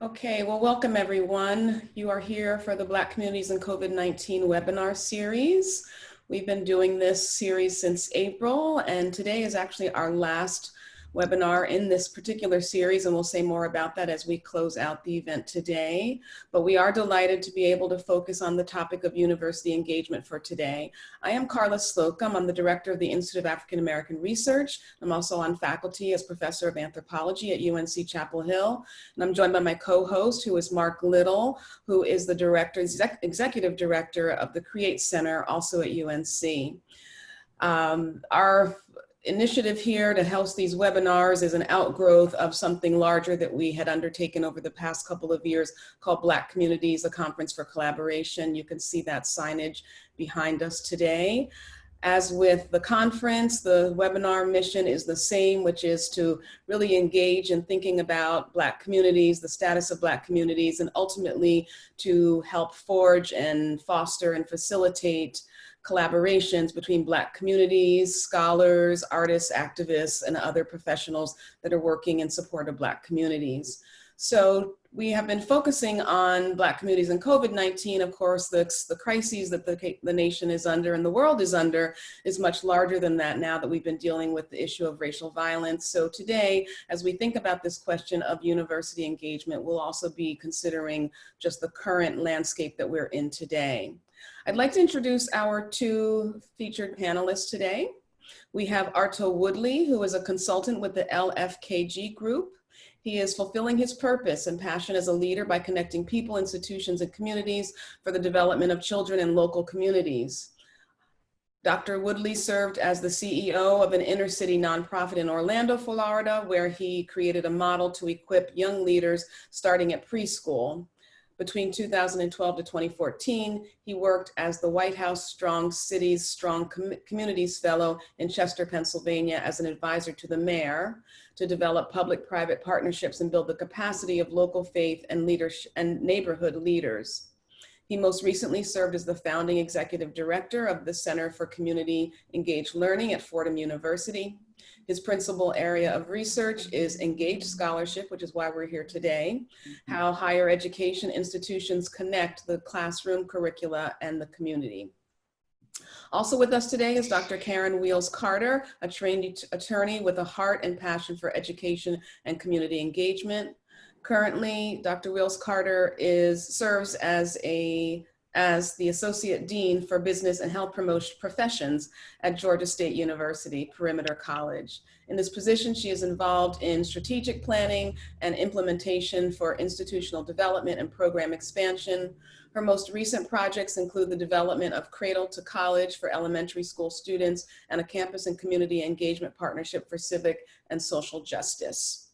Okay, well, welcome everyone. You are here for the Black Communities and COVID-19 webinar series. We've been doing this series since April, and today is actually our last webinar in this particular series, and we'll say more about that as we close out the event today. But we are delighted to be able to focus on the topic of university engagement for today. I am Carla Slocum. I'm the director of the Institute of African American Research. I'm also on faculty as professor of anthropology at UNC Chapel Hill. And I'm joined by my co-host, who is Mark Little, who is the executive director of the CREATE Center, also at UNC. Our initiative here to host these webinars is an outgrowth of something larger that we had undertaken over the past couple of years called Black Communities, a Conference for Collaboration. You can see that signage behind us today. As with the conference, the webinar mission is the same, which is to really engage in thinking about Black communities, the status of Black communities, and ultimately to help forge and foster and facilitate collaborations between Black communities, scholars, artists, activists, and other professionals that are working in support of Black communities. So we have been focusing on Black communities and COVID-19. Of course, the crises that the nation is under and the world is under is much larger than that now that we've been dealing with the issue of racial violence. So today, as we think about this question of university engagement, we'll also be considering just the current landscape that we're in today. I'd like to introduce our two featured panelists today. We have Arto Woodley, who is a consultant with the LFKG Group. He is fulfilling his purpose and passion as a leader by connecting people, institutions, and communities for the development of children in local communities. Dr. Woodley served as the CEO of an inner city nonprofit in Orlando, Florida, where he created a model to equip young leaders starting at preschool. Between 2012 to 2014, he worked as the White House Strong Cities, Strong Communities Fellow in Chester, Pennsylvania, as an advisor to the mayor to develop public-private partnerships and build the capacity of local faith and leadership and neighborhood leaders. He most recently served as the founding executive director of the Center for Community Engaged Learning at Fordham University. His principal area of research is engaged scholarship, which is why we're here today, how higher education institutions connect the classroom, curricula, and the community. Also with us today is Dr. Karen Wheels Carter, a trained attorney with a heart and passion for education and community engagement. Currently, Dr. Wheels Carter serves as the Associate Dean for Business and Health Promotion Professions at Georgia State University, Perimeter College. In this position, she is involved in strategic planning and implementation for institutional development and program expansion. Her most recent projects include the development of Cradle to College for elementary school students and a campus and community engagement partnership for civic and social justice.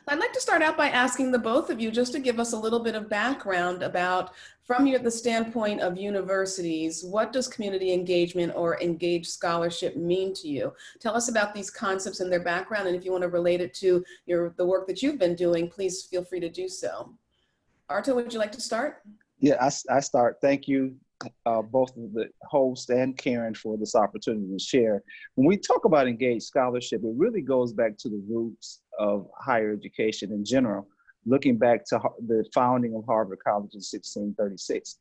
I'd like to start out by asking the both of you just to give us a little bit of background about, from the standpoint of universities, what does community engagement or engaged scholarship mean to you? Tell us about these concepts and their background, and if you want to relate it to the work that you've been doing, please feel free to do so. Arto, would you like to start? Yeah, I start. Thank you, both the host and Karen, for this opportunity to share. When we talk about engaged scholarship, it really goes back to the roots of higher education in general, looking back to the founding of Harvard College in 1636.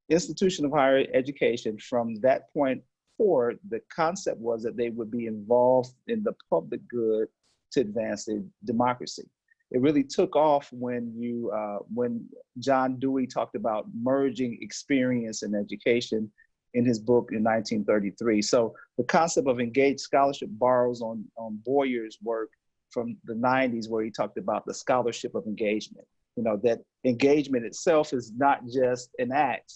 Institution of higher education, from that point forward, the concept was that they would be involved in the public good to advance the democracy. It really took off when John Dewey talked about merging experience and education in his book in 1933. So the concept of engaged scholarship borrows on Boyer's work from the 90s, where he talked about the scholarship of engagement. You know, that engagement itself is not just an act,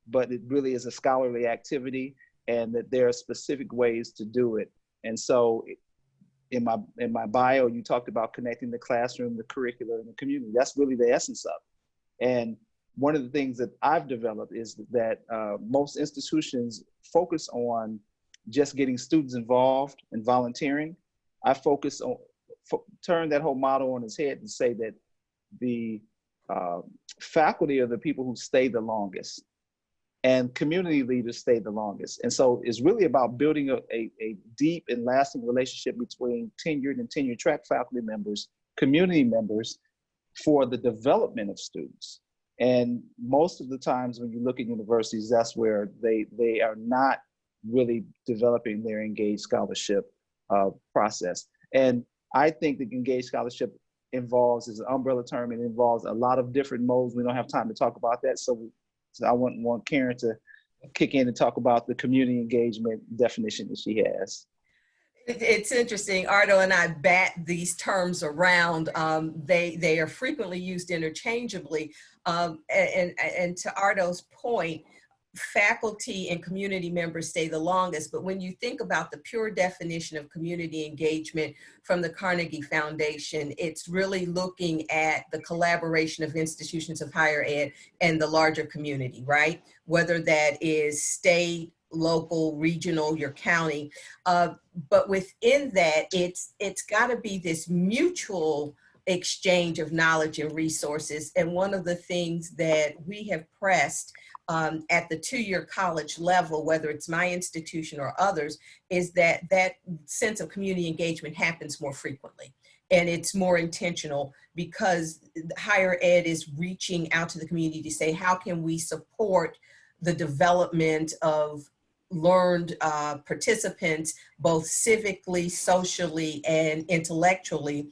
but it really is a scholarly activity, and that there are specific ways to do it. And so in my bio, you talked about connecting the classroom, the curricula, and the community. That's really the essence of it. And one of the things that I've developed is that most institutions focus on just getting students involved and volunteering. I focus on, turn that whole model on its head and say that the faculty are the people who stay the longest, and community leaders stay the longest. And so it's really about building a deep and lasting relationship between tenured and tenure track faculty members, community members, for the development of students. And most of the times when you look at universities, that's where they are not really developing their engaged scholarship process. And I think the engaged scholarship involves, is an umbrella term, it involves a lot of different modes. We don't have time to talk about that. So I want Karen to kick in and talk about the community engagement definition that she has. It's interesting. Ardo and I bat these terms around. They are frequently used interchangeably. And to Ardo's point, faculty and community members stay the longest. But when you think about the pure definition of community engagement from the Carnegie Foundation, it's really looking at the collaboration of institutions of higher ed and the larger community, right? Whether that is state, local, regional, your county. But within that, it's got to be this mutual exchange of knowledge and resources. And one of the things that we have pressed at the two-year college level, whether it's my institution or others, is that that sense of community engagement happens more frequently. And it's more intentional because higher ed is reaching out to the community to say, how can we support the development of learned participants, both civically, socially, and intellectually,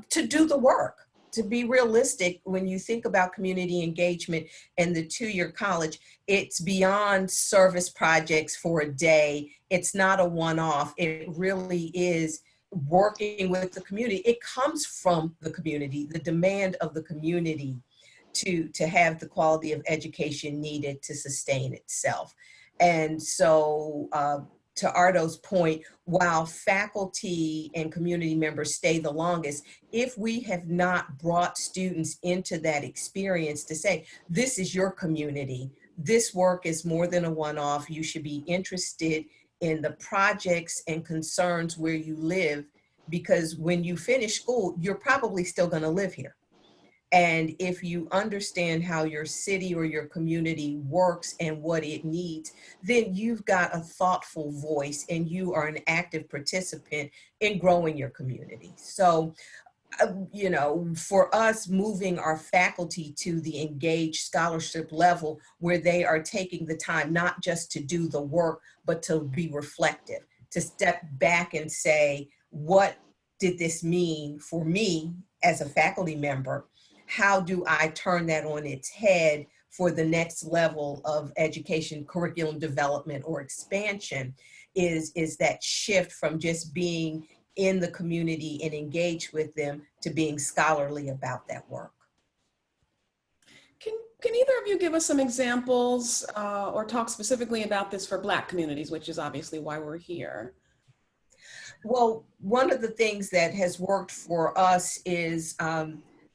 to do the work. To be realistic, when you think about community engagement and the two-year college, it's beyond service projects for a day. It's not a one-off. It really is working with the community. It comes from the community, the demand of the community to have the quality of education needed to sustain itself. And so to Ardo's point, while faculty and community members stay the longest, if we have not brought students into that experience to say, this is your community, this work is more than a one-off, you should be interested in the projects and concerns where you live, because when you finish school, you're probably still going to live here. And if you understand how your city or your community works and what it needs, then you've got a thoughtful voice and you are an active participant in growing your community. So, you know, for us, moving our faculty to the engaged scholarship level where they are taking the time not just to do the work, but to be reflective, to step back and say, what did this mean for me as a faculty member? How do I turn that on its head for the next level of education, curriculum development, or expansion? Is that shift from just being in the community and engaged with them to being scholarly about that work. Can either of you give us some examples or talk specifically about this for Black communities, which is obviously why we're here? Well, one of the things that has worked for us is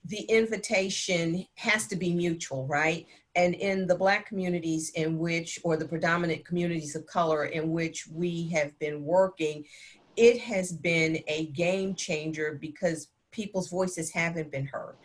the invitation has to be mutual, right? And in the Black communities in which, or the predominant communities of color in which we have been working, it has been a game changer because people's voices haven't been heard.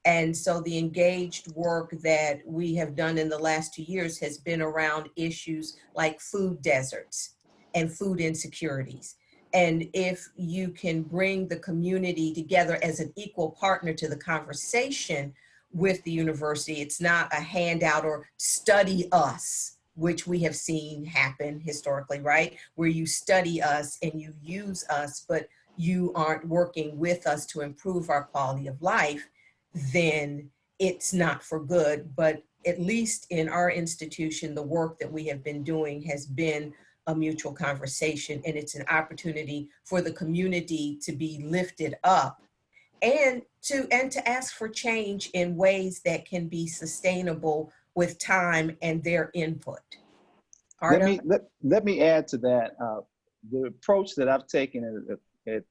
And so the engaged work that we have done in the last 2 years has been around issues like food deserts and food insecurities. And if you can bring the community together as an equal partner to the conversation with the university, it's not a handout or study us, which we have seen happen historically, right? Where you study us and you use us, but you aren't working with us to improve our quality of life, then it's not for good. But at least in our institution, the work that we have been doing has been a mutual conversation, and it's an opportunity for the community to be lifted up and to ask for change in ways that can be sustainable with time and their input. Ardo? Let me add to that. The approach that I've taken at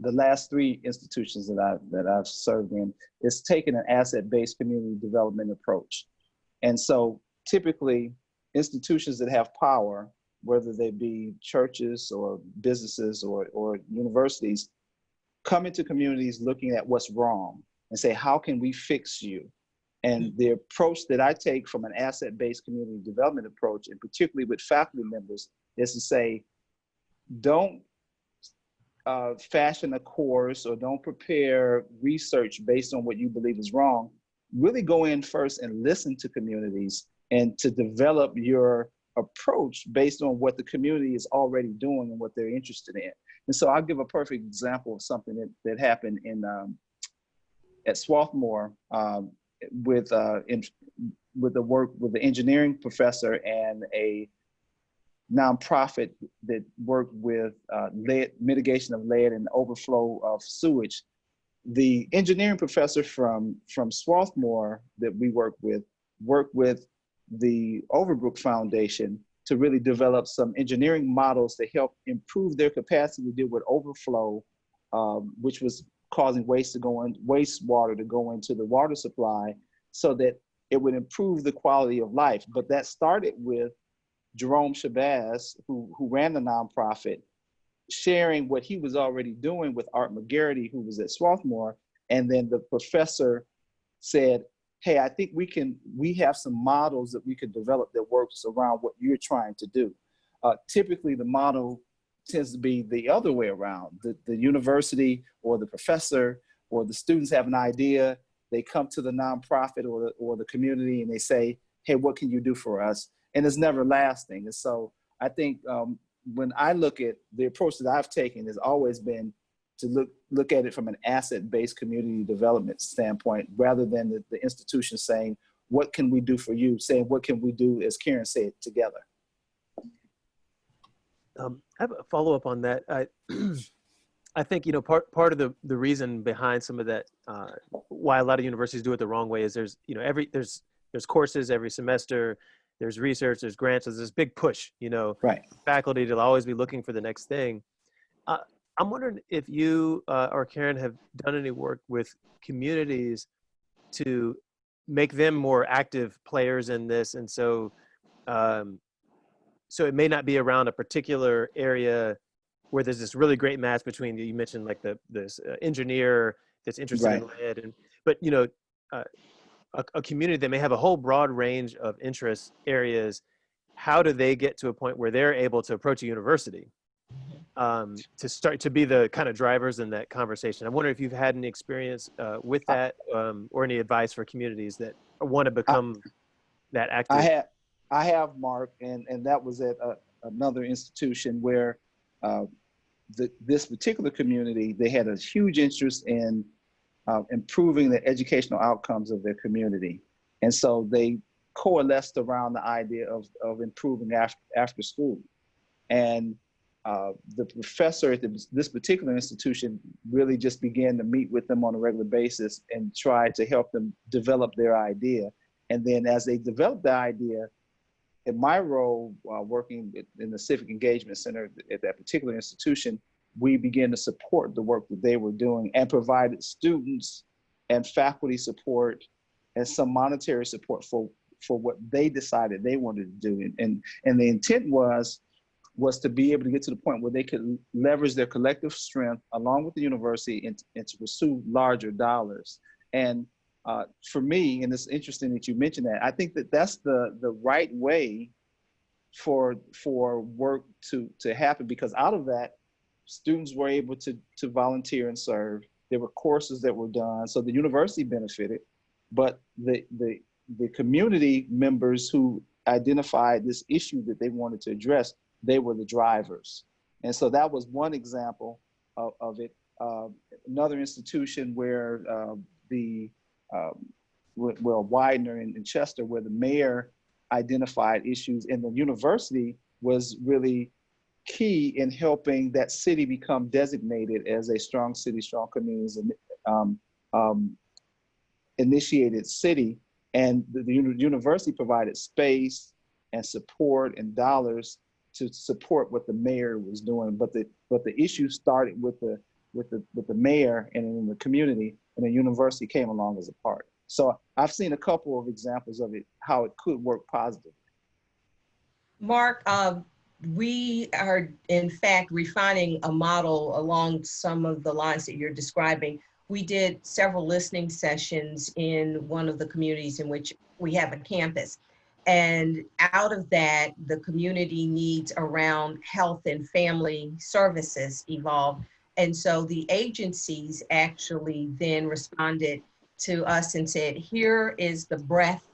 the last 3 institutions that I've served in is taking an asset-based community development approach. And so typically institutions that have power, whether they be churches or businesses or universities, come into communities looking at what's wrong and say, how can we fix you? And the approach that I take from an asset-based community development approach, and particularly with faculty members, is to say, don't fashion a course or don't prepare research based on what you believe is wrong. Really go in first and listen to communities and to develop your approach based on what the community is already doing and what they're interested in. And so I'll give a perfect example of something that happened at Swarthmore with the work with the engineering professor and a nonprofit that worked with mitigation of lead and overflow of sewage. The engineering professor from Swarthmore that we worked with the Overbrook Foundation to really develop some engineering models to help improve their capacity to deal with overflow, which was causing wastewater to go into the water supply, so that it would improve the quality of life. But that started with Jerome Shabazz, who ran the nonprofit, sharing what he was already doing with Art McGarity, who was at Swarthmore. And then the professor said, hey, I think we have some models that we could develop that works around what you're trying to do. Typically the model tends to be the other way around. The university or the professor or the students have an idea, they come to the nonprofit or the community and they say, hey, what can you do for us? And it's never lasting. And so I think when I look at the approach that I've taken has always been to look at it from an asset-based community development standpoint, rather than the institution saying, what can we do for you? Saying, what can we do, as Karen said, together? I have a follow-up on that. I think, you know, part of the reason behind some of that, why a lot of universities do it the wrong way is there's courses every semester, there's research, there's grants, there's this big push, you know, right. Faculty to always be looking for the next thing. I'm wondering if you or Karen have done any work with communities to make them more active players in this. And so, so it may not be around a particular area where there's this really great match between, you mentioned like this engineer that's interested right. in lead, but you know, a community that may have a whole broad range of interest areas. How do they get to a point where they're able to approach a university to start to be the kind of drivers in that conversation? I wonder if you've had any experience with that or any advice for communities that want to become that active. I have, Mark, and that was at another institution where this particular community, they had a huge interest in improving the educational outcomes of their community. And so they coalesced around the idea of improving after school. And the professor at this particular institution really just began to meet with them on a regular basis and try to help them develop their idea. And then as they developed the idea, in my role working in the Civic Engagement Center at that particular institution, we began to support the work that they were doing and provided students and faculty support and some monetary support for what they decided they wanted to do. And the intent was to be able to get to the point where they could leverage their collective strength along with the university and to pursue larger dollars. And for me, and it's interesting that you mentioned that, I think that that's the right way for work to happen, because out of that, students were able to volunteer and serve. There were courses that were done, so the university benefited, but the community members who identified this issue that they wanted to address, they were the drivers. And so that was one example of it. Another institution where Widener in Chester, where the mayor identified issues, and the university was really key in helping that city become designated as a strong city, strong communities, initiated city. And the university provided space and support and dollars to support what the mayor was doing. But the issue started with the mayor and in the community, and the university came along as a part. So I've seen a couple of examples of it, how it could work positively. Mark, we are in fact refining a model along some of the lines that you're describing. We did several listening sessions in one of the communities in which we have a campus. And out of that, the community needs around health and family services evolved. And so the agencies actually then responded to us and said, here is the breadth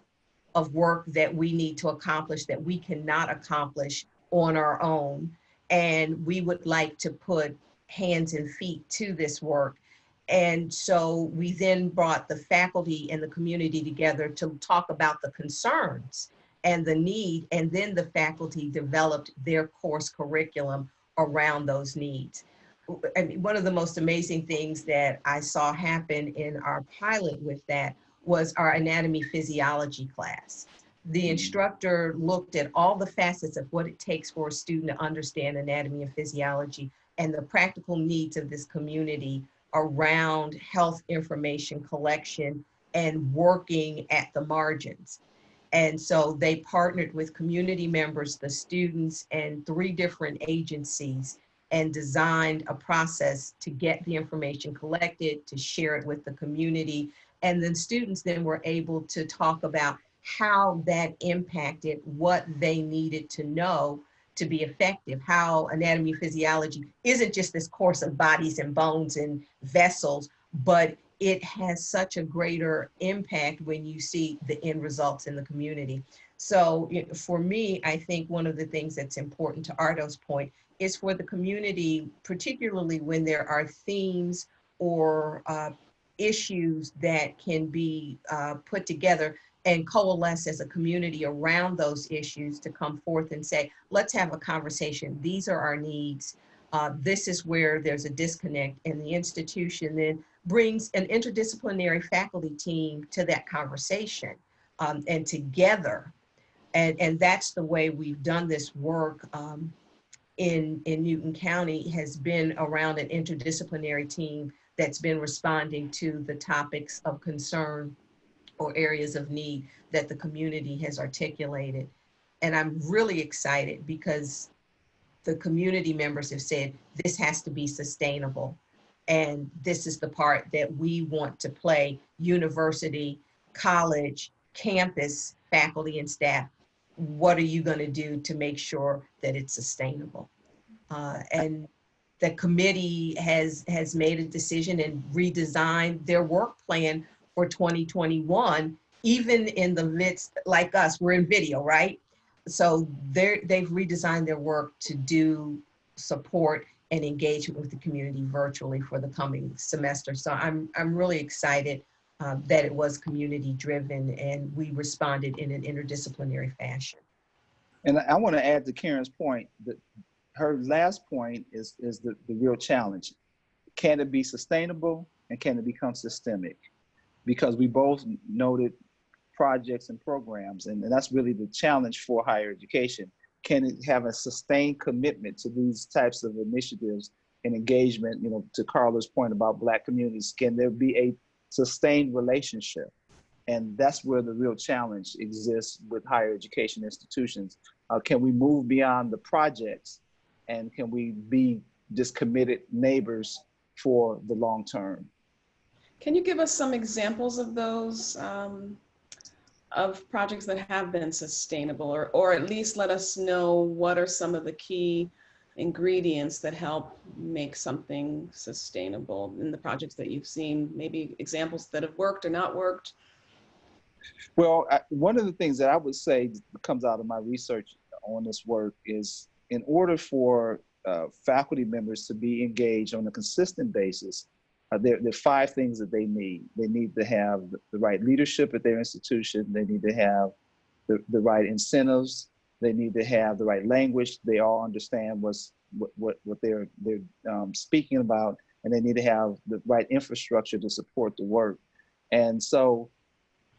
of work that we need to accomplish that we cannot accomplish on our own. And we would like to put hands and feet to this work. And so we then brought the faculty and the community together to talk about the concerns and the need, and then the faculty developed their course curriculum around those needs. I mean, one of the most amazing things that I saw happen in our pilot with that was our anatomy physiology class. The instructor looked at all the facets of what it takes for a student to understand anatomy and physiology and the practical needs of this community around health information collection and working at the margins. And so they partnered with community members, the students, and 3 different agencies, and designed a process to get the information collected, to share it with the community. And then students then were able to talk about how that impacted what they needed to know to be effective, how anatomy physiology isn't just this course of bodies and bones and vessels, but it has such a greater impact when you see the end results in the community. So for me, I think one of the things that's important, to Ardo's point, is for the community, particularly when there are themes or issues that can be put together and coalesce as a community around those issues, to come forth and say, let's have a conversation. These are our needs. This is where there's a disconnect, and the institution then brings an interdisciplinary faculty team to that conversation, and together. And that's the way we've done this work in Newton County, has been around an interdisciplinary team that's been responding to the topics of concern or areas of need that the community has articulated. And I'm really excited because the community members have said, this has to be sustainable. And this is the part that we want to play: university, college, campus, faculty, and staff. What are you going to do to make sure that it's sustainable? And the committee has made a decision and redesigned their work plan for 2021, even in the midst, like us, we're in video, right? So they've redesigned their work to do support and engagement with the community virtually for the coming semester. So I'm really excited that it was community driven and we responded in an interdisciplinary fashion. And I want to add to Karen's point that her last point is the real challenge. Can it be sustainable, and can it become systemic? Because we both noted projects and programs, and that's really the challenge for higher education. Can it have a sustained commitment to these types of initiatives and engagement? You know, to Carla's point about Black communities, can there be a sustained relationship? And that's where the real challenge exists with higher education institutions. Can we move beyond the projects, and can we be just committed neighbors for the long term? Can you give us some examples of those, of projects that have been sustainable, or at least let us know what are some of the key ingredients that help make something sustainable in the projects that you've seen, maybe examples that have worked or not worked? Well, one of the things that I would say comes out of my research on this work is, in order for faculty members to be engaged on a consistent basis, there are 5 things that they need. They need to have the right leadership at their institution. They need to have the right incentives. They need to have the right language. They all understand what they're speaking about, and they need to have the right infrastructure to support the work. And so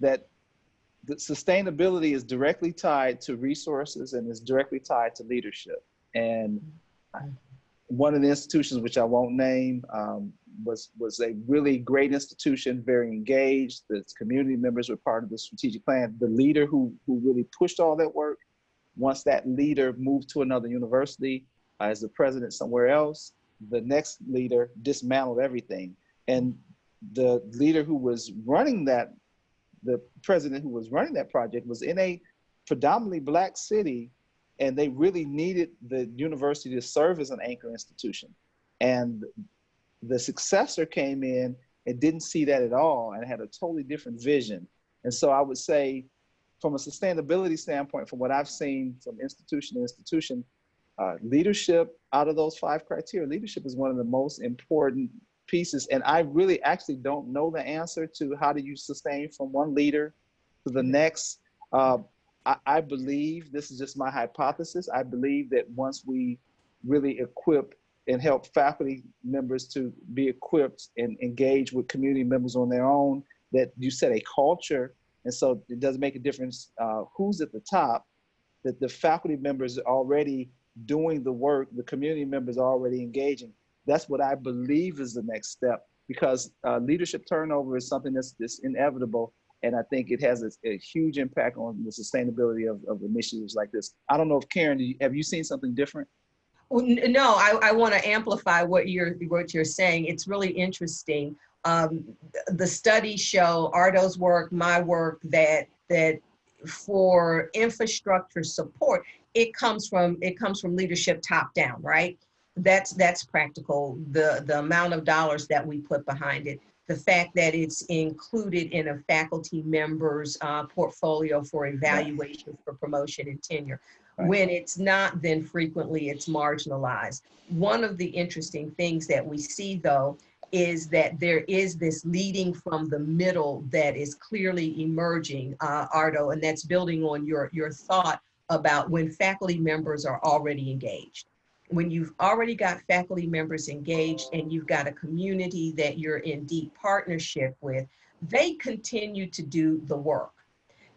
that the sustainability is directly tied to resources and is directly tied to leadership. And one of the institutions, which I won't name, was a really great institution, very engaged. The community members were part of the strategic plan. The leader who really pushed all that work, once that leader moved to another university as the president somewhere else, the next leader dismantled everything. And the leader who was running that, the president who was running that project, was in a predominantly Black city, and they really needed the university to serve as an anchor institution. And The successor came in and didn't see that at all and had a totally different vision. And so I would say, from a sustainability standpoint, from what I've seen from institution to institution, leadership, out of those 5 criteria, leadership is one of the most important pieces. And I really actually don't know the answer to how do you sustain from one leader to the next. I believe, this is just my hypothesis, I believe that once we really equip and help faculty members to be equipped and engage with community members on their own, that you set a culture. And so it doesn't make a difference who's at the top, that the faculty members are already doing the work, the community members are already engaging. That's what I believe is the next step, because leadership turnover is something that's inevitable. And I think it has a huge impact on the sustainability of initiatives like this. I don't know if Karen, have you seen something different? Well, no, I want to amplify what you're saying. It's really interesting. The studies show, Ardo's work, my work, that for infrastructure support, it comes from leadership top down, right? That's practical. The amount of dollars that we put behind it, the fact that it's included in a faculty member's portfolio for evaluation, for promotion and tenure. Right. When it's not, then frequently it's marginalized. One of the interesting things that we see, though, is that there is this leading from the middle that is clearly emerging, Ardo, and that's building on your thought about when faculty members are already engaged. When you've already got faculty members engaged and you've got a community that you're in deep partnership with, they continue to do the work.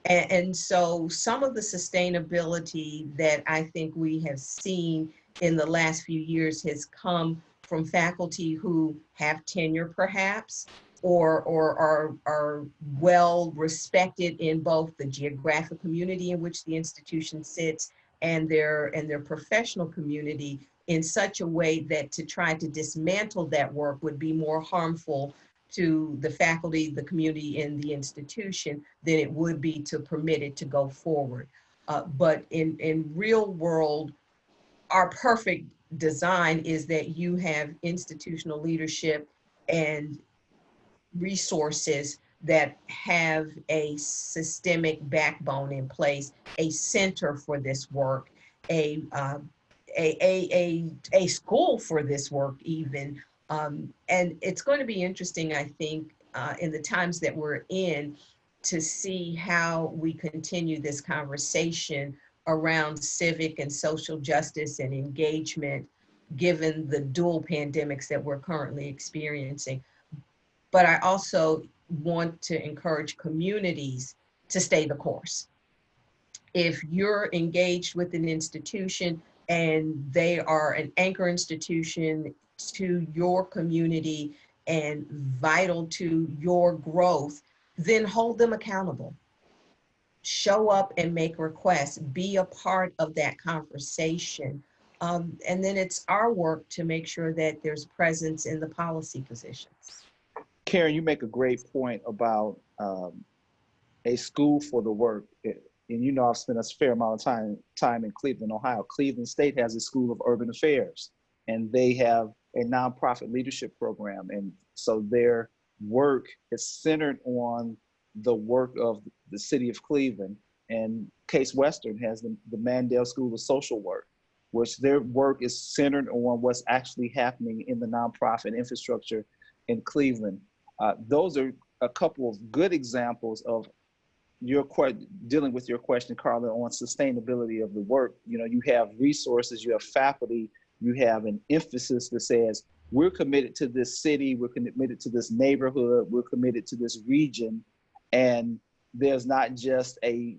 And so some of the sustainability that I think we have seen in the last few years has come from faculty who have tenure perhaps, or are well respected in both the geographic community in which the institution sits and their professional community, in such a way that to try to dismantle that work would be more harmful to the faculty, the community, and the institution than it would be to permit it to go forward. But in real world, our perfect design is that you have institutional leadership and resources that have a systemic backbone in place, a center for this work, a school for this work even. And it's going to be interesting, I think, in the times that we're in, to see how we continue this conversation around civic and social justice and engagement, given the dual pandemics that we're currently experiencing. But I also want to encourage communities to stay the course. If you're engaged with an institution and they are an anchor institution to your community and vital to your growth, then hold them accountable. Show up and make requests, be a part of that conversation. And then it's our work to make sure that there's presence in the policy positions. Karen, you make a great point about a school for the work. And you know, I've spent a fair amount of time in Cleveland, Ohio. Cleveland State has a School of Urban Affairs, and they have a nonprofit leadership program. And so their work is centered on the work of the city of Cleveland. And Case Western has the Mandel School of Social Work, which their work is centered on what's actually happening in the nonprofit infrastructure in Cleveland. Those are a couple of good examples of dealing with your question, Carla, on sustainability of the work. You know, you have resources, you have faculty, you have an emphasis that says, we're committed to this city, we're committed to this neighborhood, we're committed to this region. And there's not just a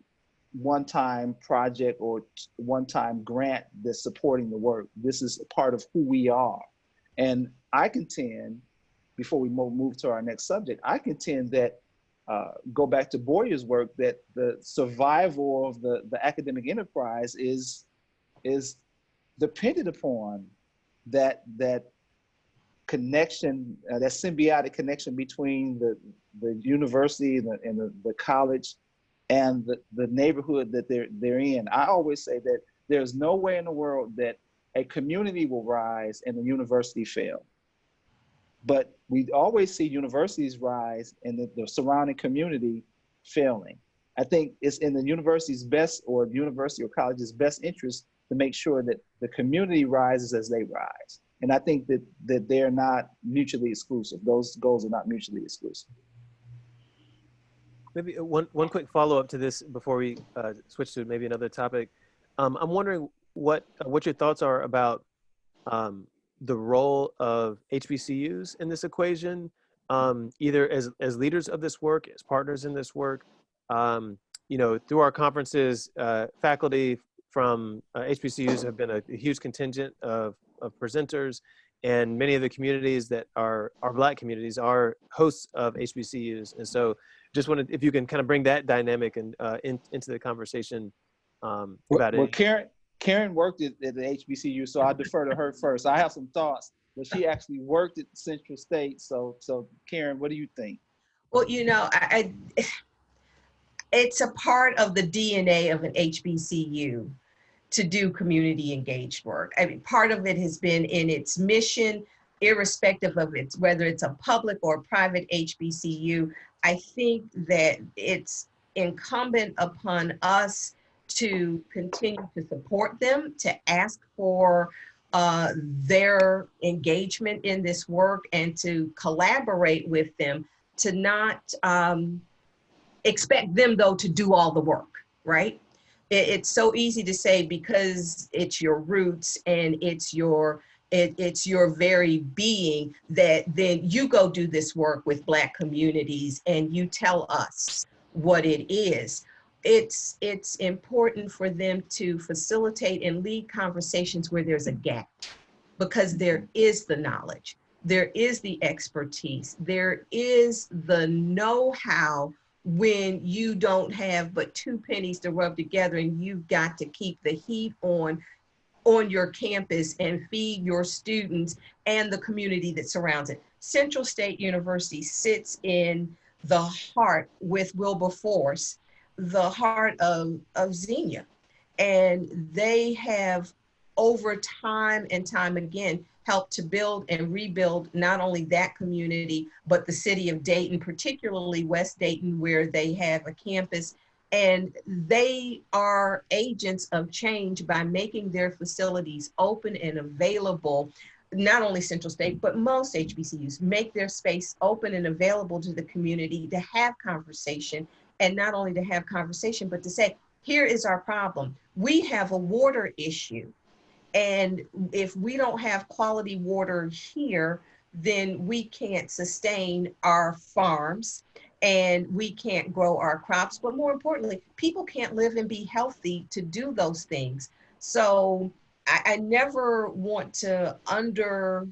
one-time project or one-time grant that's supporting the work. This is a part of who we are. And I contend, before we move to our next subject, I contend that, go back to Boyer's work, that the survival of the academic enterprise is dependent upon that connection, that symbiotic connection between the university and the college and the neighborhood that they're in. I always say that there's no way in the world that a community will rise and the university fail. but we always see universities rise and the surrounding community failing. I think it's in the university's best, or university or college's best interest, to make sure that the community rises as they rise. And I think that they're not mutually exclusive. Those goals are not mutually exclusive. Maybe one quick follow-up to this before we switch to maybe another topic. I'm wondering what your thoughts are about the role of HBCUs in this equation, either as leaders of this work, as partners in this work. Through our conferences, faculty from HBCUs have been a huge contingent of presenters, and many of the communities that are Black communities are hosts of HBCUs. And so just wanted, if you can kind of bring that dynamic and into the conversation about well, it. Karen worked at the HBCU, so I defer to her first. I have some thoughts, but she actually worked at Central State. So Karen, what do you think? Well, it's a part of the DNA of an HBCU to do community engaged work. I mean, part of it has been in its mission, irrespective of whether it's a public or private HBCU. I think that it's incumbent upon us to continue to support them, to ask for their engagement in this work, and to collaborate with them, to not expect them though to do all the work, right? It's so easy to say, because it's your roots and it's your very being, that then you go do this work with Black communities and you tell us what it is. It's important for them to facilitate and lead conversations where there's a gap, because there is the knowledge, there is the expertise, there is the know-how when you don't have but 2 pennies to rub together and you've got to keep the heat on your campus and feed your students and the community that surrounds it. Central State University sits in the heart, with Wilberforce, the heart of Xenia. And they have, over time and time again, helped to build and rebuild not only that community, but the city of Dayton, particularly West Dayton, where they have a campus. And they are agents of change by making their facilities open and available. Not only Central State, but most HBCUs make their space open and available to the community to have conversation, and not only to have conversation, but to say, here is our problem. We have a water issue. And if we don't have quality water here, then we can't sustain our farms and we can't grow our crops. But more importantly, people can't live and be healthy to do those things. So I never want to underrepresent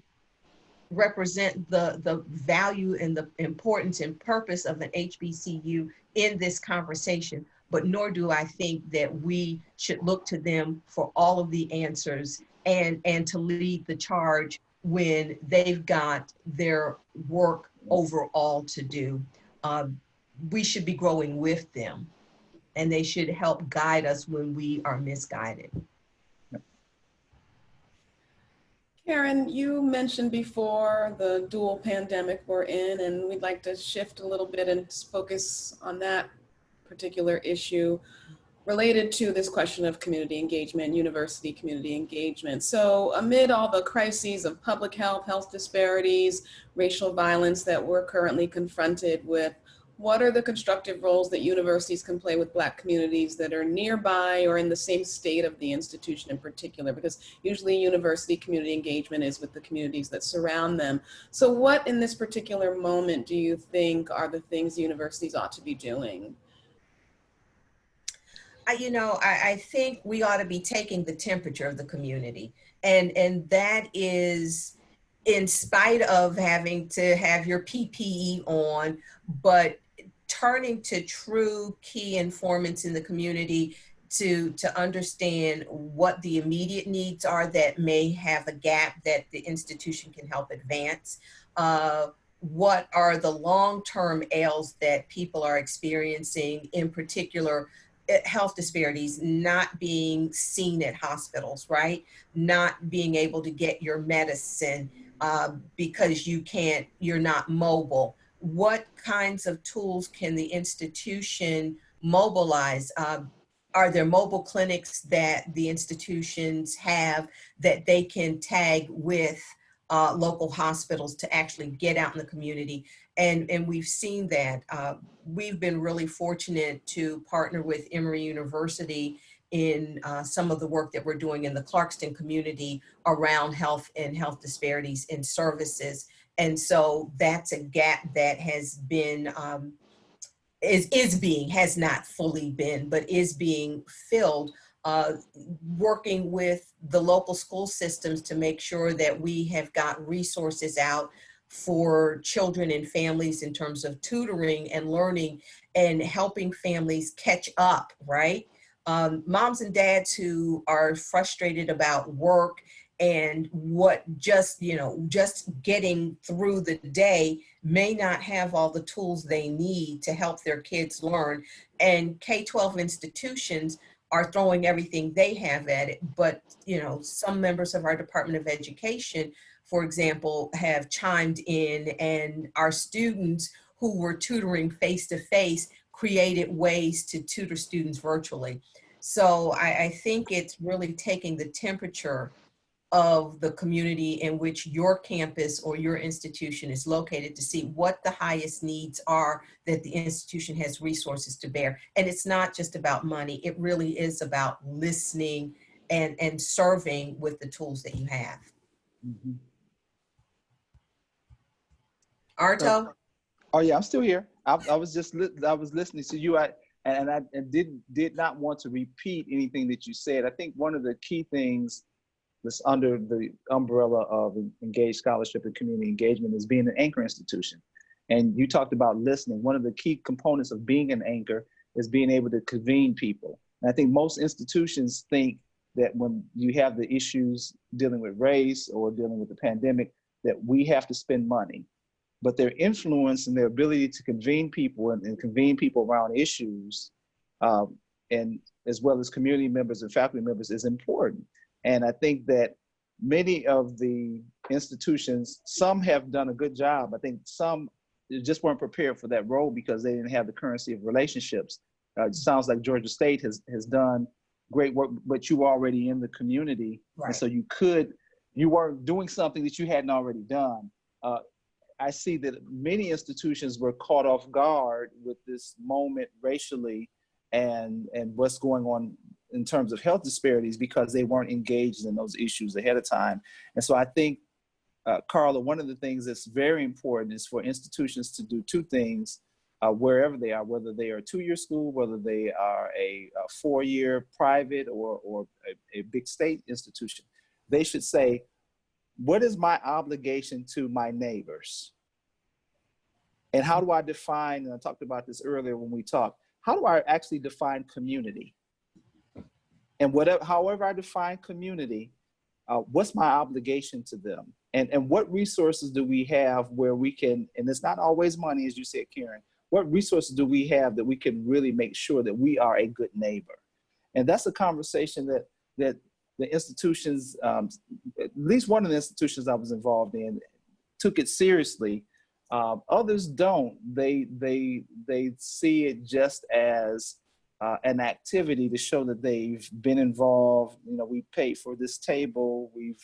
the value and the importance and purpose of an HBCU in this conversation, but nor do I think that we should look to them for all of the answers and to lead the charge when they've got their work overall to do. We should be growing with them, and they should help guide us when we are misguided. Karen, you mentioned before the dual pandemic we're in, and we'd like to shift a little bit and focus on that particular issue related to this question of community engagement, university community engagement. So amid all the crises of public health, health disparities, racial violence that we're currently confronted with, what are the constructive roles that universities can play with Black communities that are nearby or in the same state of the institution in particular? Because usually university community engagement is with the communities that surround them. So what in this particular moment do you think are the things universities ought to be doing? I think we ought to be taking the temperature of the community. And that is in spite of having to have your PPE on, but turning to true key informants in the community to understand what the immediate needs are that may have a gap that the institution can help advance. What are the long-term ails that people are experiencing, in particular, health disparities, not being seen at hospitals, right? Not being able to get your medicine, because you're not mobile. What kinds of tools can the institution mobilize? Are there mobile clinics that the institutions have that they can tag with local hospitals to actually get out in the community? And we've seen that. We've been really fortunate to partner with Emory University in some of the work that we're doing in the Clarkston community around health and health disparities in services. And so that's a gap that has been, has not fully been, but is being filled, working with the local school systems to make sure that we have got resources out for children and families in terms of tutoring and learning and helping families catch up, right? Moms and dads who are frustrated about work and what just getting through the day may not have all the tools they need to help their kids learn. And K-12 institutions are throwing everything they have at it. But, some members of our Department of Education, for example, have chimed in, and our students who were tutoring face-to-face created ways to tutor students virtually. So I think it's really taking the temperature of the community in which your campus or your institution is located to see what the highest needs are that the institution has resources to bear. And it's not just about money. It really is about listening and serving with the tools that you have. Mhm. Arto? Oh yeah, I'm still here. I was just I was listening to you. I did not want to repeat anything that you said. I think one of the key things that's under the umbrella of engaged scholarship and community engagement is being an anchor institution. And you talked about listening. One of the key components of being an anchor is being able to convene people. And I think most institutions think that when you have the issues dealing with race or dealing with the pandemic, that we have to spend money. But their influence and their ability to convene people and convene people around issues, and as well as community members and faculty members, is important. And I think that many of the institutions, some have done a good job. I think some just weren't prepared for that role because they didn't have the currency of relationships. It sounds like Georgia State has done great work, but you were already in the community. Right. And so you weren't doing something that you hadn't already done. I see that many institutions were caught off guard with this moment racially and what's going on in terms of health disparities because they weren't engaged in those issues ahead of time. And so I think, Carla, one of the things that's very important is for institutions to do two things wherever they are, whether they are a two-year school, whether they are a four-year private or a big state institution. They should say, what is my obligation to my neighbors? And how do I define, and I talked about this earlier when we talked, how do I actually define community? And however I define community, what's my obligation to them? And what resources do we have where we can, and it's not always money, as you said, Karen, what resources do we have that we can really make sure that we are a good neighbor? And that's a conversation that the institutions, at least one of the institutions I was involved in, took it seriously. Others don't. They see it just as an activity to show that they've been involved. We paid for this table, we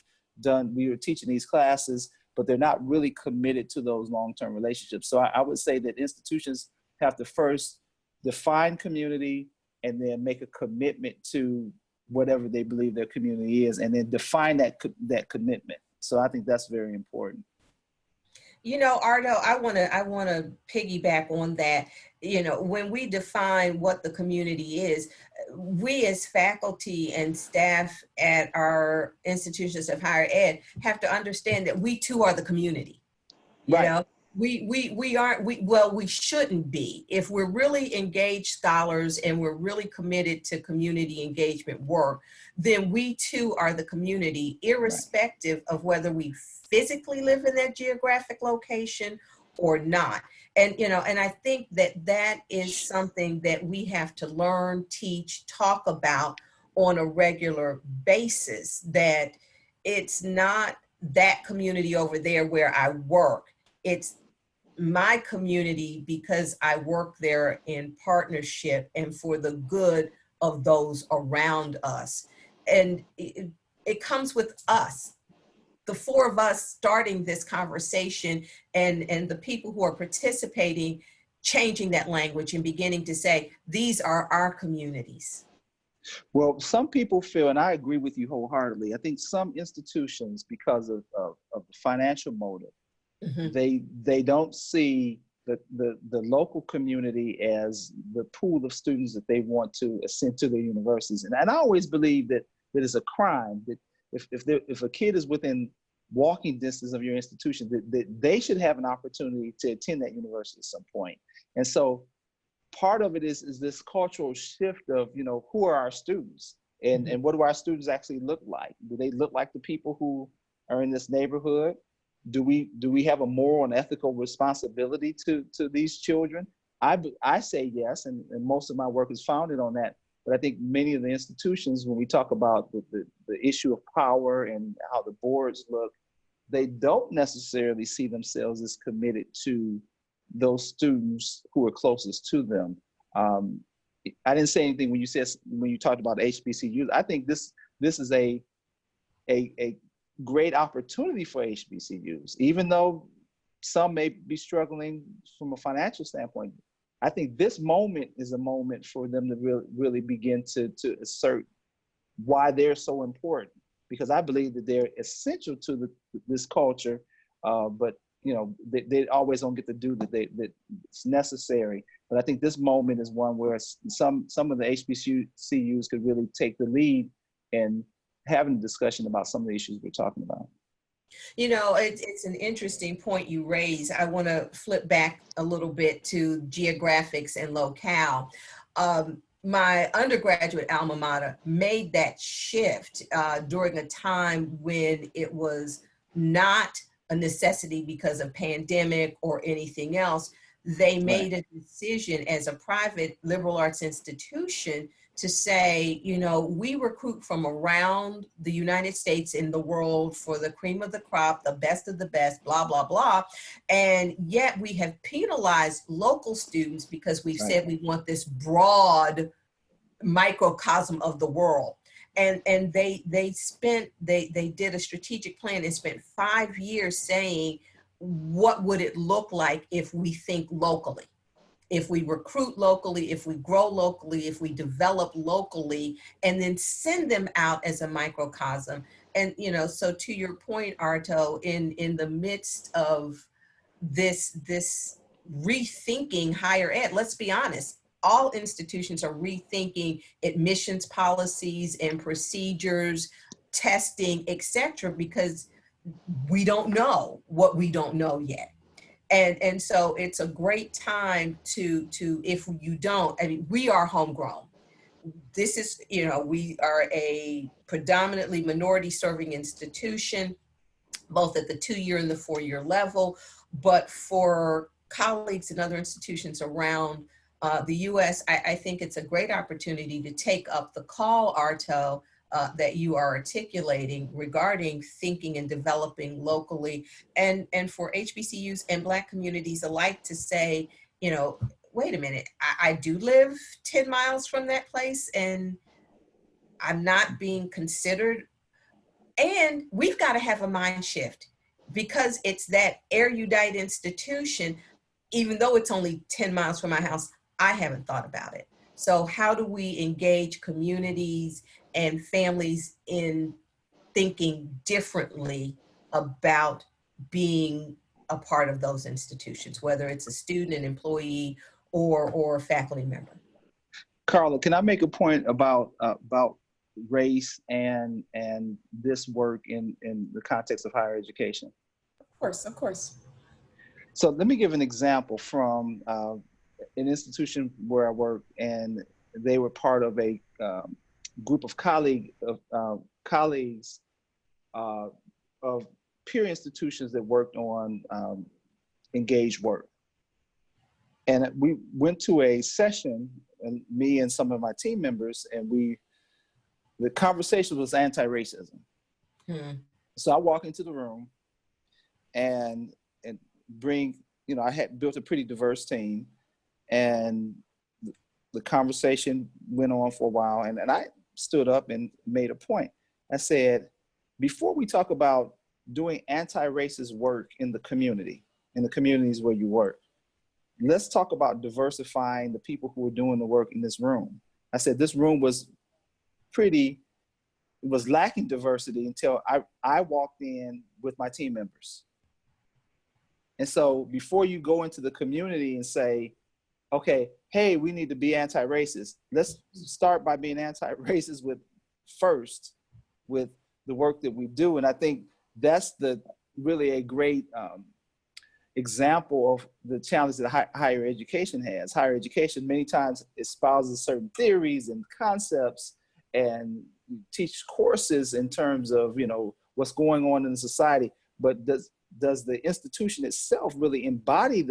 were teaching these classes, but they're not really committed to those long-term relationships. So I would say that institutions have to first define community and then make a commitment to whatever they believe their community is, and then define that commitment. So I think that's very important. Arto, I want to piggyback on that. When we define what the community is, we as faculty and staff at our institutions of higher ed have to understand that we too are the community. We shouldn't be. If we're really engaged scholars and we're really committed to community engagement work, then we too are the community, irrespective of whether we physically live in that geographic location or not. And I think that is something that we have to learn, teach, talk about on a regular basis, that it's not that community over there where I work. It's my community because I work there in partnership and for the good of those around us. And it comes with us, the four of us starting this conversation, and the people who are participating, changing that language and beginning to say, these are our communities. Well, some people feel, and I agree with you wholeheartedly, I think some institutions, because of the financial motive, they don't see the local community as the pool of students that they want to send to their universities. And I always believe that it's a crime that if a kid is within walking distance of your institution, that they should have an opportunity to attend that university at some point. And so part of it is this cultural shift of, who are our students, and what do our students actually look like? Do they look like the people who are in this neighborhood? Do we have a moral and ethical responsibility to these children? I say yes, and most of my work is founded on that. But I think many of the institutions, when we talk about the issue of power and how the boards look, they don't necessarily see themselves as committed to those students who are closest to them. I didn't say anything when you talked about HBCUs. I think this is a great opportunity for HBCUs, even though some may be struggling from a financial standpoint. I think this moment is a moment for them to really begin to assert why they're so important, because I believe that they're essential to this culture, but they always don't get to do that's necessary. But I think this moment is one where some of the HBCUs could really take the lead in having a discussion about some of the issues we're talking about. It's an interesting point you raise. I want to flip back a little bit to geographics and locale. My undergraduate alma mater made that shift during a time when it was not a necessity because of pandemic or anything else. They made a decision as a private liberal arts institution to say, we recruit from around the United States and the world for the cream of the crop, the best of the best, blah, blah, blah. And yet we have penalized local students because we've said we want this broad microcosm of the world. And they did a strategic plan and spent 5 years saying, what would it look like if we think locally? If we recruit locally, if we grow locally, if we develop locally, and then send them out as a microcosm. And, so to your point, Arto, in the midst of this rethinking higher ed, let's be honest, all institutions are rethinking admissions policies and procedures, testing, et cetera, because we don't know what we don't know yet. And so it's a great time to if you don't, we are homegrown. This is, we are a predominantly minority serving institution, both at the 2-year and the 4-year level. But for colleagues in other institutions around the US, I think it's a great opportunity to take up the call, Arto, that you are articulating regarding thinking and developing locally, and for HBCUs and Black communities alike to say, wait a minute, I do live 10 miles from that place and I'm not being considered. And we've got to have a mind shift because it's that erudite institution, even though it's only 10 miles from my house, I haven't thought about it. So how do we engage communities and families in thinking differently about being a part of those institutions, whether it's a student, an employee, or a faculty member? Carla, can I make a point about race and this work in the context of higher education? Of course. So let me give an example from an institution where I work, and they were part of a group of colleagues of peer institutions that worked on engaged work. And we went to a session, and me and some of my team members, and the conversation was anti-racism. So I walk into the room and bring, I had built a pretty diverse team, and the conversation went on for a while, and I stood up and made a point. I said, before we talk about doing anti-racist work in the communities where you work, let's talk about diversifying the people who are doing the work in this room. I said this room was lacking diversity until I walked in with my team members. And so before you go into the community and say, okay, hey, we need to be anti-racist, let's start by being anti-racist with the work that we do. And I think that's really a great example of the challenge that higher education has. Higher education many times espouses certain theories and concepts and teach courses in terms of, what's going on in the society, but does the institution itself really embody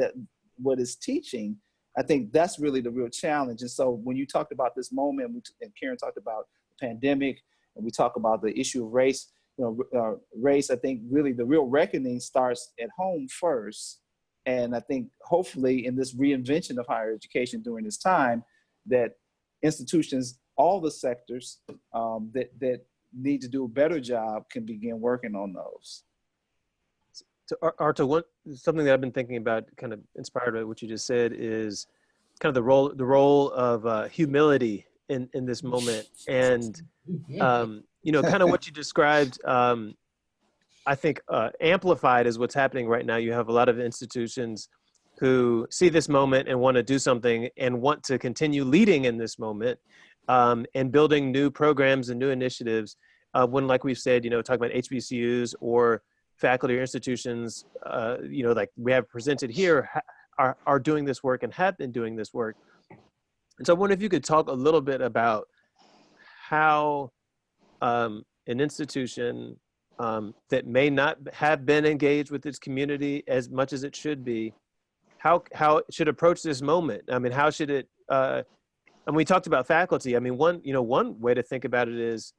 what it's teaching? I think that's really the real challenge. And so when you talked about this moment, and Karen talked about the pandemic, and we talk about the issue of race, race, I think really the real reckoning starts at home first. And I think hopefully in this reinvention of higher education during this time, that institutions, all the sectors that need to do a better job can begin working on those. So Arto, something that I've been thinking about, kind of inspired by what you just said, is kind of the role of humility in this moment, and kind of what you described. I think amplified is what's happening right now. You have a lot of institutions who see this moment and want to do something and want to continue leading in this moment, and building new programs and new initiatives. When, like we've said, talk about HBCUs or faculty or institutions, like we have presented here, are doing this work and have been doing this work. And so I wonder if you could talk a little bit about how an institution that may not have been engaged with its community as much as it should be, how it should approach this moment. I mean, how should it, and we talked about faculty. I mean, one way to think about it is,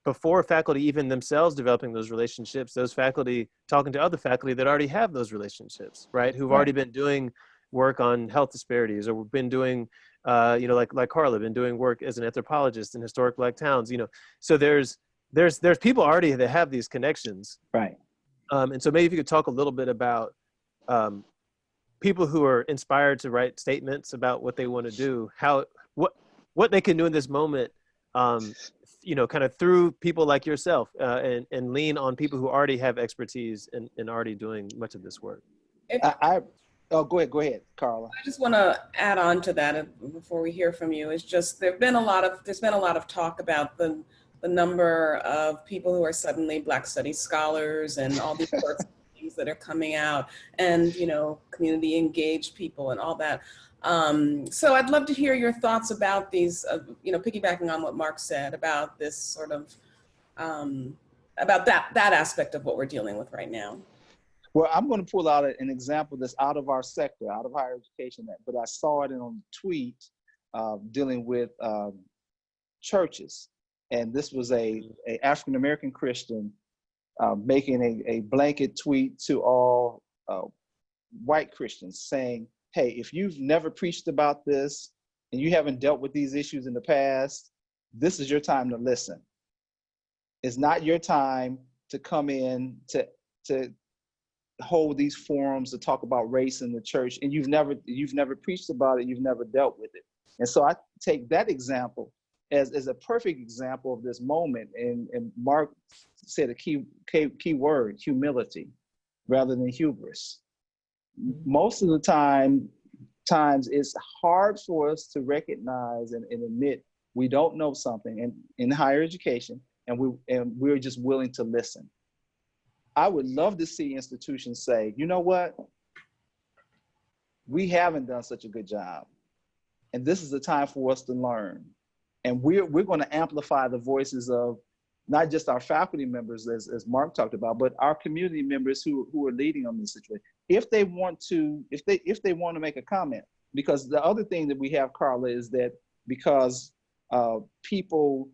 before faculty even themselves developing those relationships, those faculty talking to other faculty that already have those relationships, right? Who've already been doing work on health disparities, or been doing, like Carla, been doing work as an anthropologist in historic Black towns, So there's people already that have these connections. Right. And so maybe if you could talk a little bit about people who are inspired to write statements about what they want to do, what they can do in this moment, kind of through people like yourself, and lean on people who already have expertise and already doing much of this work. Go ahead, Carla. I just want to add on to that before we hear from you. It's just there's been a lot of talk about the number of people who are suddenly Black Studies scholars and all these sorts of things that are coming out, and community engaged people and all that. So I'd love to hear your thoughts about these, piggybacking on what Mark said about this sort of, about that aspect of what we're dealing with right now. Well, I'm going to pull out an example that's out of our sector, out of higher education, but I saw it in a tweet dealing with churches. And this was a African-American Christian making a blanket tweet to all white Christians saying, hey, if you've never preached about this and you haven't dealt with these issues in the past, this is your time to listen. It's not your time to come in to hold these forums to talk about race in the church, and you've never preached about it, you've never dealt with it. And so I take that example as a perfect example of this moment. And Mark said a key word, humility, rather than hubris. Most of the times it's hard for us to recognize and admit we don't know something in higher education, and we're just willing to listen. I would love to see institutions say, you know what? We haven't done such a good job, and this is the time for us to learn. And we're going to amplify the voices of not just our faculty members, as Mark talked about, but our community members who are leading on this situation. If they want to make a comment, because the other thing that we have, Carla, is that because people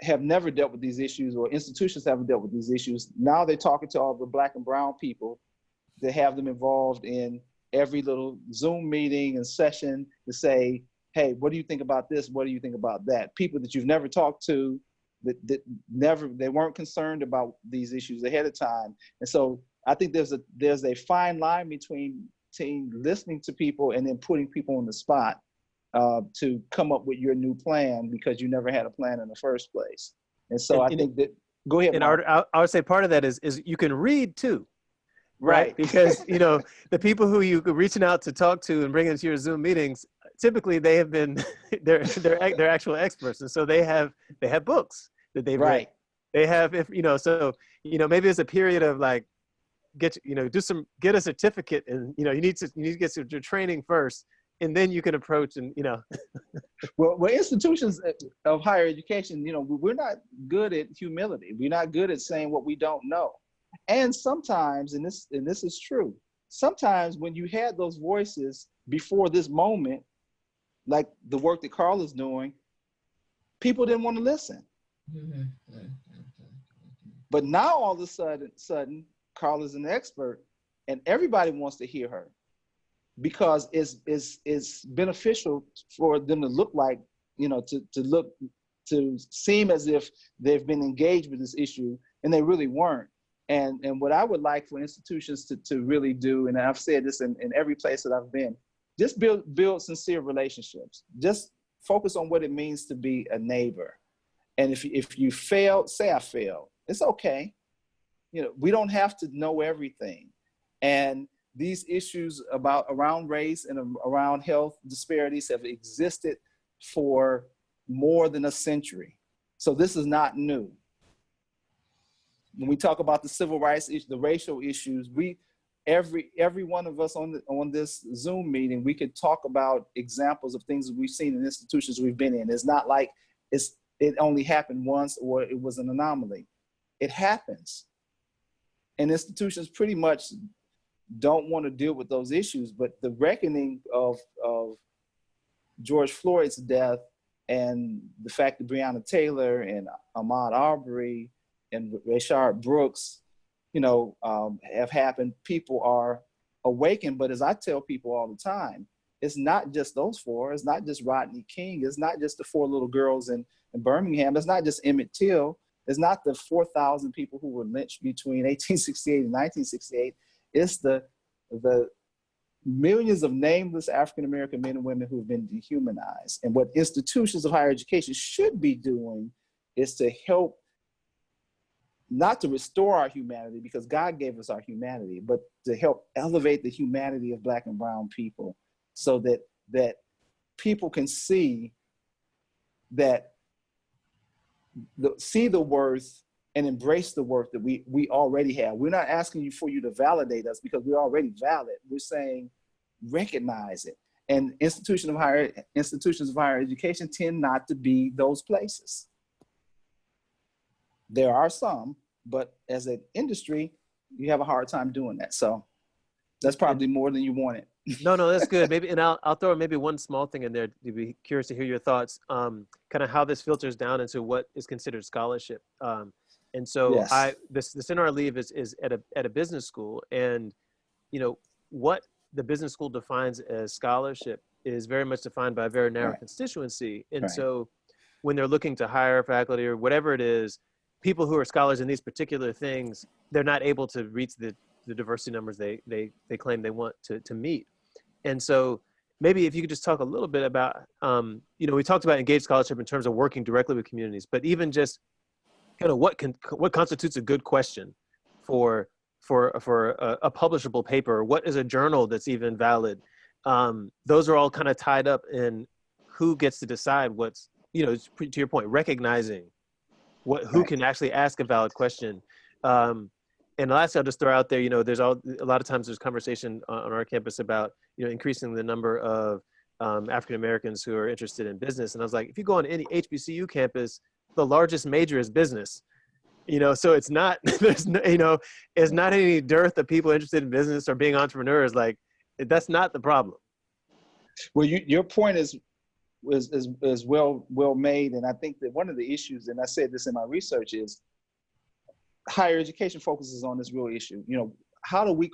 have never dealt with these issues, or institutions haven't dealt with these issues. Now they're talking to all the Black and brown people. They have them involved in every little Zoom meeting and session to say, hey, what do you think about this? What do you think about that? People that you've never talked to, they weren't concerned about these issues ahead of time. And so I think there's a fine line between listening to people and then putting people on the spot to come up with your new plan, because you never had a plan in the first place. And so I think that, go ahead. And I would say part of that is you can read too. Right. Because, the people who you're reaching out to talk to and bring into your Zoom meetings, typically they have been, they're actual experts. And so they have books that they've read. They have, maybe there's a period of like, get a certificate, and, you need to get your training first, and then you can approach and, Well, institutions of higher education, we're not good at humility. We're not good at saying what we don't know. And sometimes, and this is true, sometimes when you had those voices before this moment, like the work that Carl is doing, people didn't want to listen. But now all of a sudden, Carl is an expert, and everybody wants to hear her, because it's beneficial for them to look like, to seem as if they've been engaged with this issue, and they really weren't. And what I would like for institutions to really do, and I've said this in every place that I've been, just build sincere relationships. Just focus on what it means to be a neighbor. And if you failed, say I failed. It's okay. We don't have to know everything. And these issues around race and around health disparities have existed for more than a century. So this is not new. When we talk about the civil rights issue, the racial issues, every one of us on this Zoom meeting, we could talk about examples of things that we've seen in institutions we've been in. It's not like it only happened once or it was an anomaly. It happens. And institutions pretty much don't want to deal with those issues, but the reckoning of George Floyd's death and the fact that Breonna Taylor and Ahmaud Arbery and Rayshard Brooks, have happened, people are awakened. But as I tell people all the time, it's not just those four. It's not just Rodney King. It's not just the 4 little girls in Birmingham. It's not just Emmett Till. It's not the 4,000 people who were lynched between 1868 and 1968. It's the millions of nameless African-American men and women who have been dehumanized. And what institutions of higher education should be doing is to help, not to restore our humanity, because God gave us our humanity, but to help elevate the humanity of Black and brown people, so that people can see see the worth and embrace the worth that we already have. We're not asking for you to validate us, because we're already valid. We're saying recognize it. And institutions of higher education tend not to be those places. There are some, but as an industry, you have a hard time doing that. So that's probably more than you wanted. No, that's good. Maybe, and I'll throw maybe one small thing in there. To be curious to hear your thoughts, kind of how this filters down into what is considered scholarship. And so yes. This in our leave is at a business school, and what the business school defines as scholarship is very much defined by a very narrow constituency. And so when they're looking to hire faculty or whatever it is, people who are scholars in these particular things, they're not able to reach the diversity numbers they claim they want to meet. And so maybe if you could just talk a little bit about, we talked about engaged scholarship in terms of working directly with communities, but even just kind of what constitutes a good question for a publishable paper? What is a journal that's even valid? Those are all kind of tied up in who gets to decide what's, to your point, recognizing who can actually ask a valid question. And lastly, I'll just throw out there, there's a lot of times there's conversation on our campus about, increasing the number of African-Americans who are interested in business. And I was like, if you go on any HBCU campus, the largest major is business. So it's not, it's not any dearth of people interested in business or being entrepreneurs. Like, that's not the problem. Well, your point is is well made. And I think that one of the issues, and I said this in my research, is higher education focuses on this real issue. You know, how do we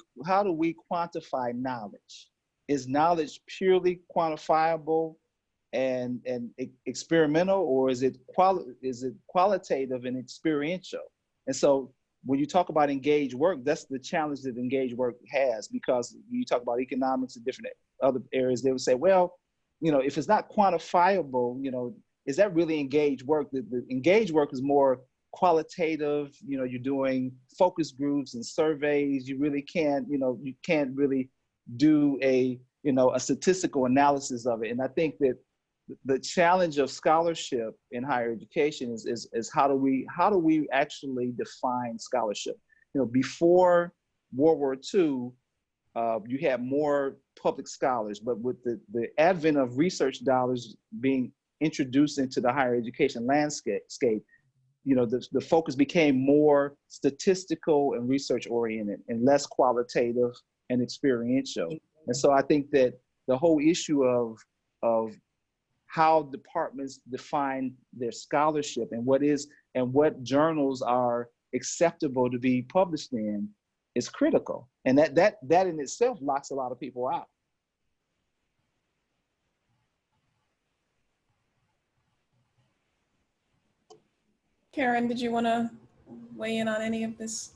quantify knowledge? Is knowledge purely quantifiable and experimental, or is it qualitative and experiential? And so when you talk about engaged work, that's the challenge that engaged work has, because you talk about economics and different other areas, they would say, well, you know, if it's not quantifiable, you know, is that really engaged work? The engaged work is more qualitative. You know, you're doing focus groups and surveys. You really can't, you know, you can't really do a statistical analysis of it. And I think that the challenge of scholarship in higher education is how do we actually define scholarship? You know, before World War II, you had more public scholars, but with the advent of research dollars being introduced into the higher education landscape, you know, the focus became more statistical and research oriented and less qualitative and experiential. And so I think that the whole issue of how departments define their scholarship and what journals are acceptable to be published in is critical. And that in itself locks a lot of people out. Karen, did you want to weigh in on any of this?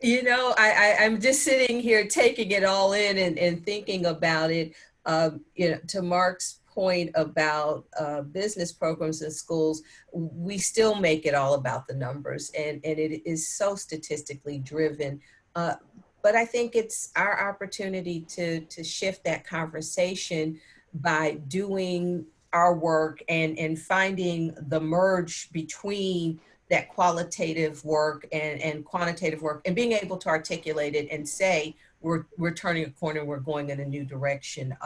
You know, I'm just sitting here taking it all in and thinking about it. You know, to Mark's point about business programs in schools, we still make it all about the numbers, and it is so statistically driven. But I think it's our opportunity to shift that conversation by doing our work and finding the merge between that qualitative work and quantitative work, and being able to articulate it and say, we're turning a corner, we're going in a new direction.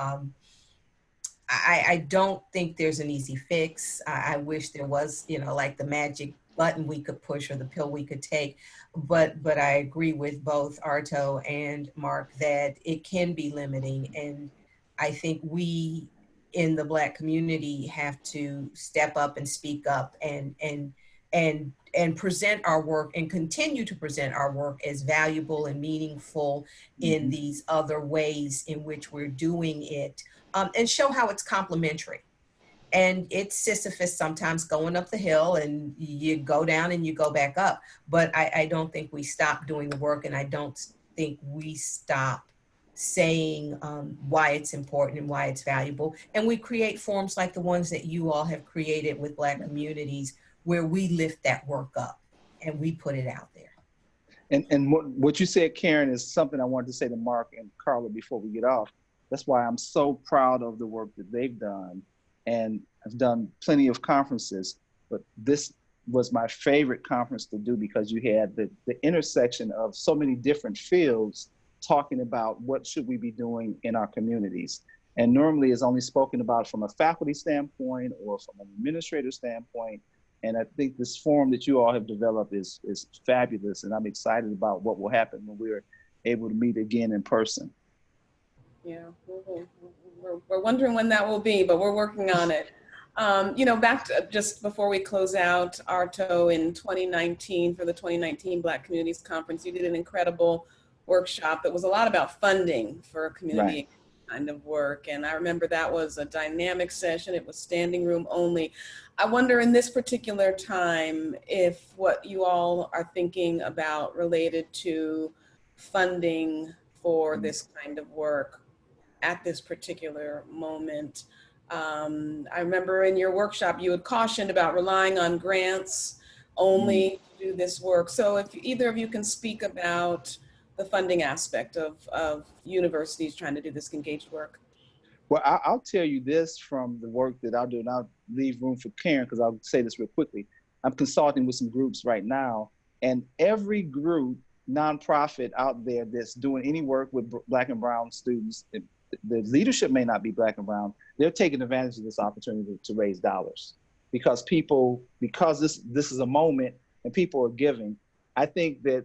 I don't think there's an easy fix. I wish there was, you know, like the magic button we could push or the pill we could take. But I agree with both Arto and Mark that it can be limiting. And I think we in the Black community have to step up and speak up and present our work and continue to present our work as valuable and meaningful in these other ways in which we're doing it, and show how it's complementary. And it's Sisyphus sometimes going up the hill, and you go down and you go back up. But I don't think we stop doing the work, and I don't think we stop saying why it's important and why it's valuable. And we create forums like the ones that you all have created with Black communities, where we lift that work up and we put it out there. And what you said, Karen, is something I wanted to say to Mark and Carla before we get off. That's why I'm so proud of the work that they've done, and I've done plenty of conferences, but this was my favorite conference to do, because you had the intersection of so many different fields talking about what should we be doing in our communities. And normally it's only spoken about from a faculty standpoint or from an administrator standpoint. And I think this forum that you all have developed is fabulous. And I'm excited about what will happen when we're able to meet again in person. Yeah, we're wondering when that will be, but we're working on it. You know, back to just before we close out, Arto, in 2019, for the 2019 Black Communities Conference, you did an incredible workshop that was a lot about funding for community kind of work. And I remember that was a dynamic session. It was standing room only. I wonder in this particular time if what you all are thinking about related to funding for this kind of work at this particular moment. I remember in your workshop, you had cautioned about relying on grants only to do this work. So if either of you can speak about the funding aspect of universities trying to do this engaged work. Well, I'll tell you this from the work that I'll do, and I'll leave room for Karen, because I'll say this real quickly. I'm consulting with some groups right now, and every group, nonprofit out there that's doing any work with Black and Brown students, the leadership may not be Black and Brown, they're taking advantage of this opportunity to raise dollars, because this is a moment and people are giving. I think that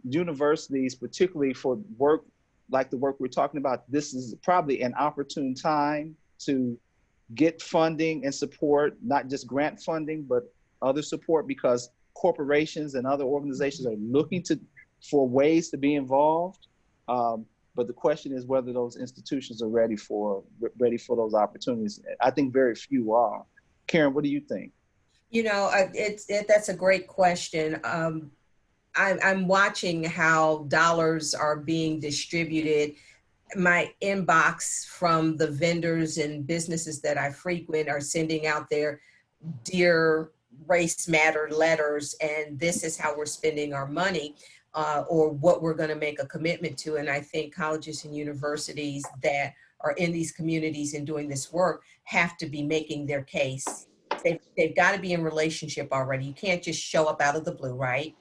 universities, particularly for work like the work we're talking about, this is probably an opportune time to get funding and support, not just grant funding, but other support, because corporations and other organizations are looking for ways to be involved. But the question is whether those institutions are ready for those opportunities. I think very few are. Karen, what do you think? You know, that's a great question. I'm watching how dollars are being distributed. My inbox from the vendors and businesses that I frequent are sending out their Dear Race Matter letters, and this is how we're spending our money, or what we're going to make a commitment to. And I think colleges and universities that are in these communities and doing this work have to be making their case. They've got to be in relationship already. You can't just show up out of the blue, right?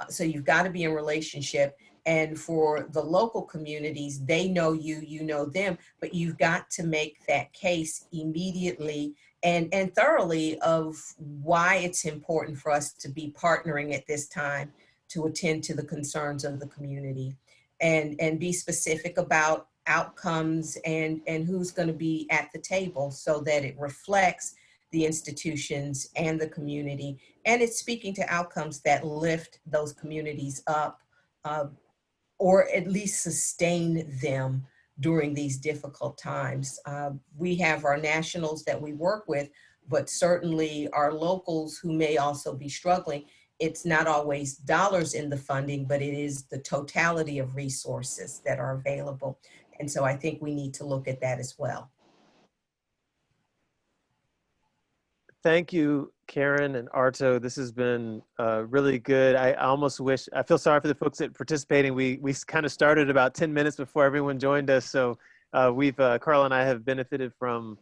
So you've got to be in relationship. And for the local communities, they know you, you know them, but you've got to make that case immediately and thoroughly of why it's important for us to be partnering at this time to attend to the concerns of the community, and be specific about outcomes and who's going to be at the table, so that it reflects the institutions and the community, and it's speaking to outcomes that lift those communities up, or at least sustain them during these difficult times. We have our nationals that we work with, but certainly our locals who may also be struggling. It's not always dollars in the funding, but it is the totality of resources that are available. And so I think we need to look at that as well. Thank you, Karen and Arto. This has been really good. I almost wish, I feel sorry for the folks that participating. We kind of started about 10 minutes before everyone joined us. So Carl and I have benefited from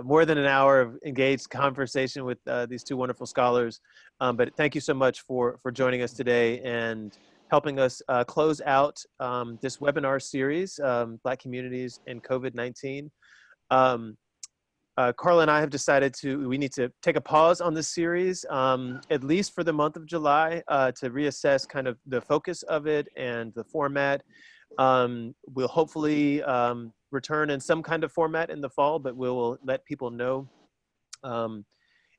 more than an hour of engaged conversation with these two wonderful scholars. But thank you so much for joining us today and helping us close out this webinar series, Black Communities and COVID-19. Carla and I have decided we need to take a pause on this series, at least for the month of July, to reassess kind of the focus of it and the format. We'll hopefully return in some kind of format in the fall, but we'll let people know.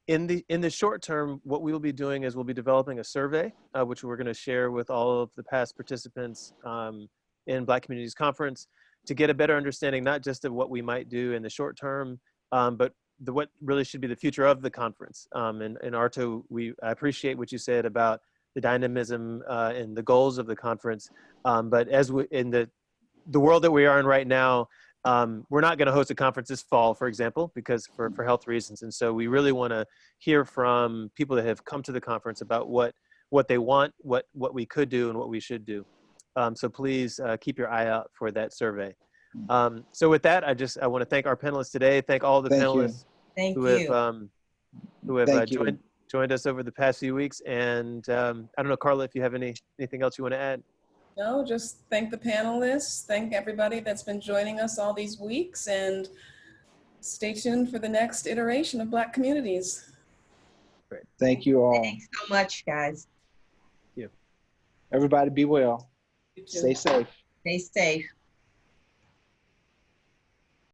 In the short term, what we will be doing is we'll be developing a survey, which we're going to share with all of the past participants in Black Communities Conference, to get a better understanding, not just of what we might do in the short term, but what really should be the future of the conference. And Arto, I appreciate what you said about the dynamism and the goals of the conference. But as in the world that we are in right now, we're not going to host a conference this fall, for example, because for health reasons. And so we really want to hear from people that have come to the conference about what they want, what we could do, and what we should do. So please keep your eye out for that survey. So with that, I want to thank our panelists today. Thank all the panelists who have joined us over the past few weeks. And I don't know, Carla, if you have anything else you want to add. No, just thank the panelists. Thank everybody that's been joining us all these weeks, and stay tuned for the next iteration of Black Communities. Great. Thank you all. Thanks so much, guys. Thank you. Everybody be well. You too. Stay safe. Stay safe.